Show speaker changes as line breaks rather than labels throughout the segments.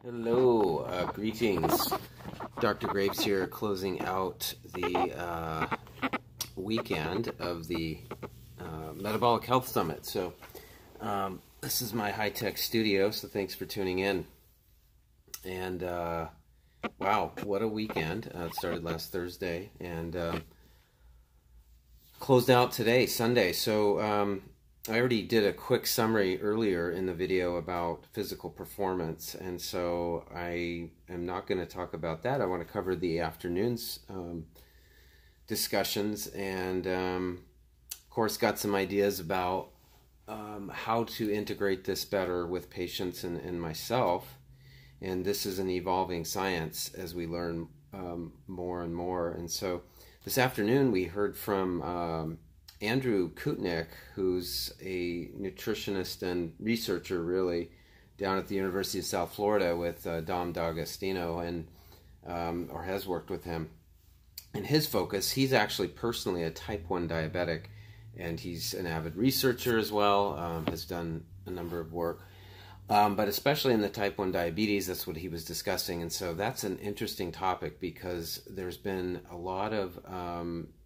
Hello, greetings. Dr. Graves here, closing out the weekend of the Metabolic Health Summit. So this is my high-tech studio, so thanks for tuning in. And wow, what a weekend. It started last Thursday and closed out today, Sunday. So I already did a quick summary earlier in the video about physical performance, and so I am not going to talk about that. I want to cover the afternoon's discussions, and of course got some ideas about how to integrate this better with patients and myself. And this is an evolving science as we learn more and more. And so this afternoon we heard from Andrew Kutnick, who's a nutritionist and researcher really down at the University of South Florida with Dom D'Agostino, and or has worked with him. And his focus, he's actually personally a type 1 diabetic, and he's an avid researcher as well, has done a number of work, but especially in the type 1 diabetes, that's what he was discussing. And so that's an interesting topic because there's been a lot of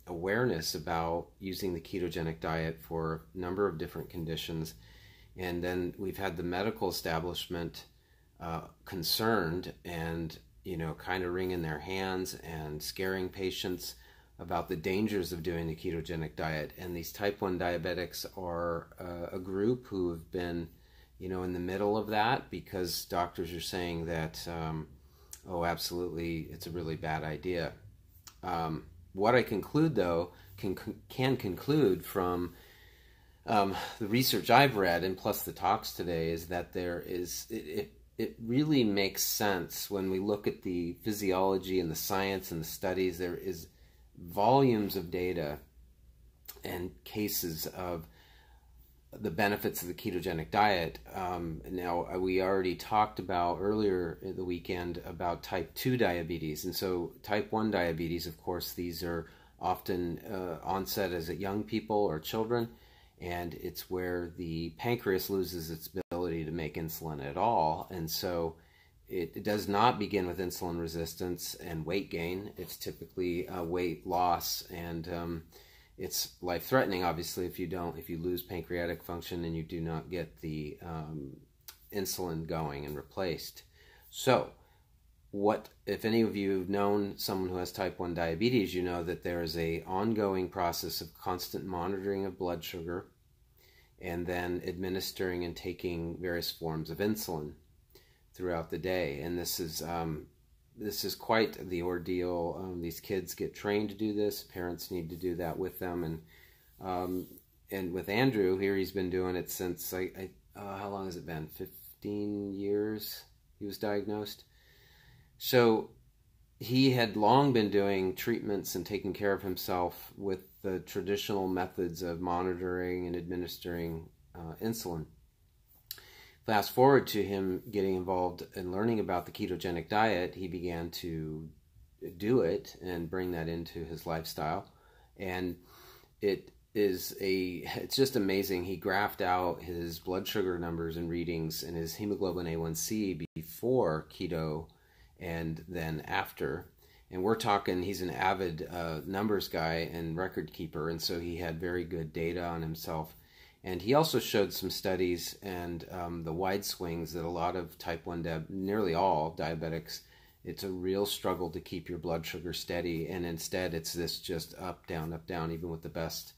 awareness about using the ketogenic diet for a number of different conditions. And then we've had the medical establishment concerned and, you know, kind of wringing their hands and scaring patients about the dangers of doing the ketogenic diet. And these type 1 diabetics are a group who have been, you know, in the middle of that because doctors are saying that, oh, absolutely, it's a really bad idea. What I conclude, though, can conclude from the research I've read, and plus the talks today, is that there is, it really makes sense when we look at the physiology and the science and the studies. There is volumes of data and cases of the benefits of the ketogenic diet. Now, we already talked about earlier in the weekend about type 2 diabetes. And so type 1 diabetes, of course, these are often onset as young people or children, and it's where the pancreas loses its ability to make insulin at all. And so it does not begin with insulin resistance and weight gain. It's typically weight loss, and it's life-threatening, obviously, if you lose pancreatic function and you do not get the insulin going and replaced. So, if any of you have known someone who has type 1 diabetes, you know that there is an ongoing process of constant monitoring of blood sugar and then administering and taking various forms of insulin throughout the day. And this is quite the ordeal. These kids get trained to do this. Parents need to do that with them. And with Andrew here, he's been doing it since, how long has it been? 15 years he was diagnosed. So he had long been doing treatments and taking care of himself with the traditional methods of monitoring and administering insulin. Fast forward to him getting involved and learning about the ketogenic diet, he began to do it and bring that into his lifestyle. And it's just amazing. He graphed out his blood sugar numbers and readings and his hemoglobin A1C before keto and then after. And we're talking, he's an avid numbers guy and record keeper, and so he had very good data on himself. And he also showed some studies and the wide swings that a lot of type 1, nearly all diabetics, it's a real struggle to keep your blood sugar steady. And instead, it's this just up, down, even with the best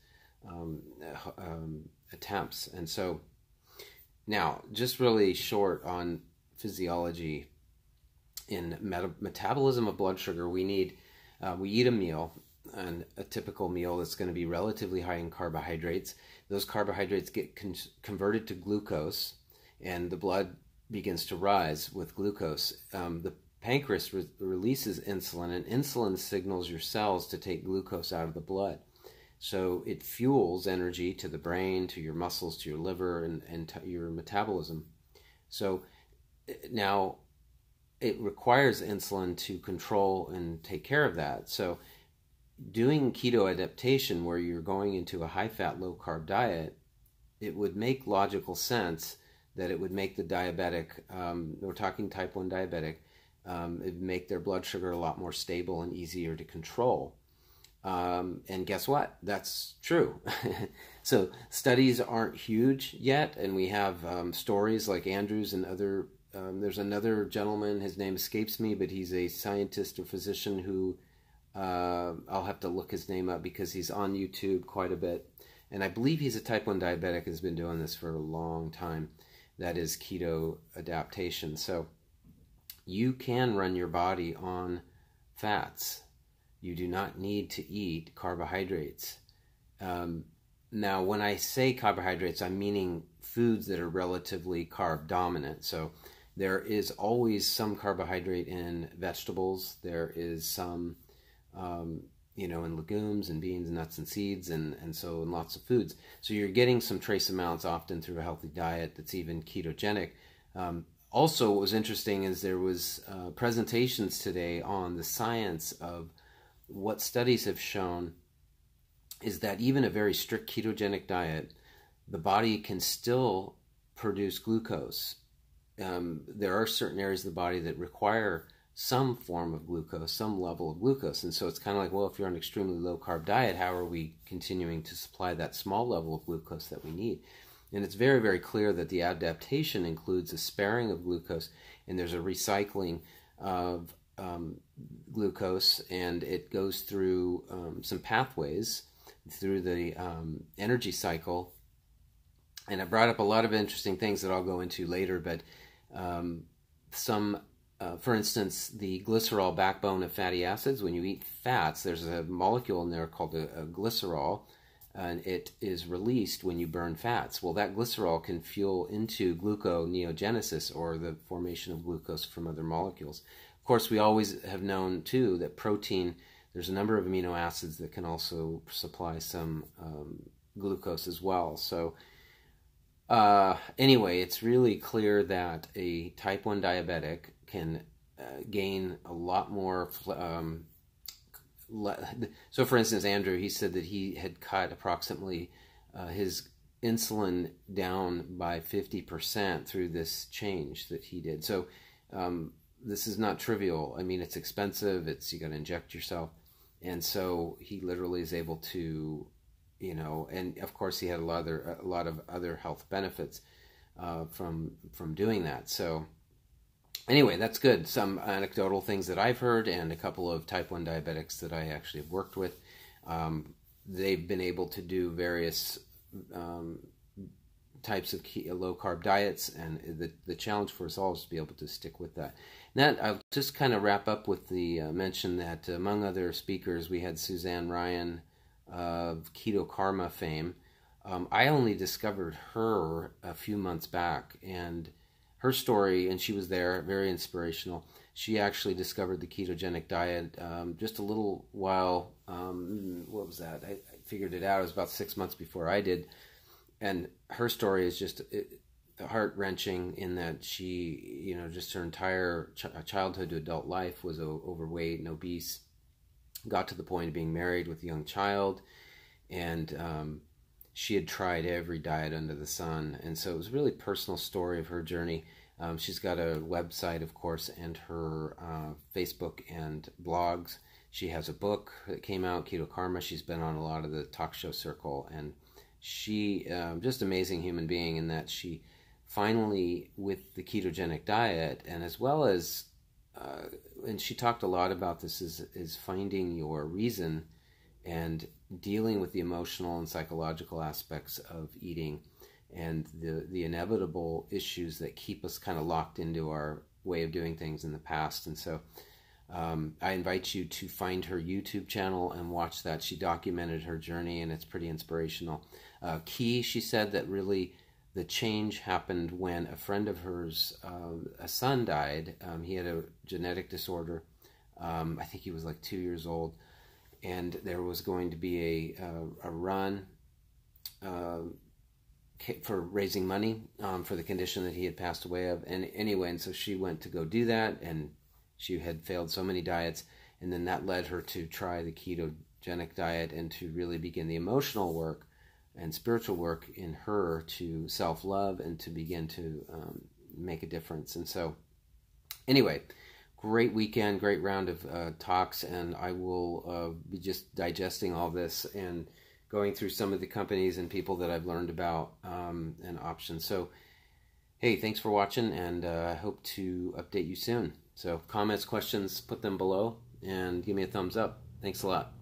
attempts. And so now, just really short on physiology. In metabolism of blood sugar, we eat a meal, and a typical meal that's going to be relatively high in carbohydrates. Those carbohydrates get converted to glucose, and the blood begins to rise with glucose. The pancreas releases insulin, and insulin signals your cells to take glucose out of the blood. So it fuels energy to the brain, to your muscles, to your liver, and to your metabolism. So now it requires insulin to control and take care of that. So doing keto adaptation, where you're going into a high-fat, low-carb diet, it would make logical sense that it would make the diabetic, we're talking type 1 diabetic, it would make their blood sugar a lot more stable and easier to control. And guess what? That's true. So studies aren't huge yet, and we have stories like Andrew's and other, there's another gentleman, his name escapes me, but he's a scientist or physician who, I'll have to look his name up because he's on YouTube quite a bit. And I believe he's a type 1 diabetic, has been doing this for a long time. That is keto adaptation. So you can run your body on fats. You do not need to eat carbohydrates. Now, when I say carbohydrates, I'm meaning foods that are relatively carb dominant. So there is always some carbohydrate in vegetables. There is some, in legumes and beans, nuts and seeds, and so in lots of foods. So you're getting some trace amounts often through a healthy diet that's even ketogenic. Also, what was interesting is there was presentations today on the science of what studies have shown is that even a very strict ketogenic diet, the body can still produce glucose. There are certain areas of the body that require some form of glucose, some level of glucose. And so it's kind of like, well, if you're on an extremely low-carb diet, how are we continuing to supply that small level of glucose that we need? And it's very, very clear that the adaptation includes a sparing of glucose, and there's a recycling of glucose, and it goes through some pathways through the energy cycle. And I brought up a lot of interesting things that I'll go into later, but for instance, the glycerol backbone of fatty acids, when you eat fats, there's a molecule in there called a glycerol, and it is released when you burn fats. Well, that glycerol can fuel into gluconeogenesis, or the formation of glucose from other molecules. Of course, we always have known, too, that protein, there's a number of amino acids that can also supply some glucose as well. So anyway, it's really clear that a type 1 diabetic can gain a lot more. So, for instance, Andrew, he said that he had cut approximately his insulin down by 50% through this change that he did. So this is not trivial. I mean, it's expensive. You got to inject yourself. And so he literally is able to, and of course he had a lot of other health benefits from doing that. So anyway, that's good. Some anecdotal things that I've heard, and a couple of type 1 diabetics that I actually have worked with. They've been able to do various types of low-carb diets, and the challenge for us all is to be able to stick with that. And that, I'll just kind of wrap up with the mention that among other speakers, we had Suzanne Ryan of Keto Karma fame. I only discovered her a few months back, and her story, and she was there, very inspirational. She actually discovered the ketogenic diet just a little while, what was that? I figured it out. It was about 6 months before I did. And her story is just heart-wrenching in that she, just her entire childhood to adult life was overweight and obese, got to the point of being married with a young child, and she had tried every diet under the sun. And so it was a really personal story of her journey. She's got a website, of course, and her Facebook and blogs. She has a book that came out, Keto Karma. She's been on a lot of the talk show circle, and she, just amazing human being in that she finally, with the ketogenic diet, and as well as, and she talked a lot about this, is finding your reason and dealing with the emotional and psychological aspects of eating and the inevitable issues that keep us kind of locked into our way of doing things in the past. And so I invite you to find her YouTube channel and watch that. She documented her journey, and it's pretty inspirational. She said that really the change happened when a friend of hers, a son died. He had a genetic disorder. I think he was like 2 years old, and there was going to be a run for raising money for the condition that he had passed away of. And anyway, and so she went to go do that, and she had failed so many diets, and then that led her to try the ketogenic diet and to really begin the emotional work and spiritual work in her to self-love and to begin to make a difference. And so anyway, great weekend, great round of talks, and I will be just digesting all this and going through some of the companies and people that I've learned about and options. So hey, thanks for watching, and I hope to update you soon. So comments, questions, put them below, and give me a thumbs up. Thanks a lot.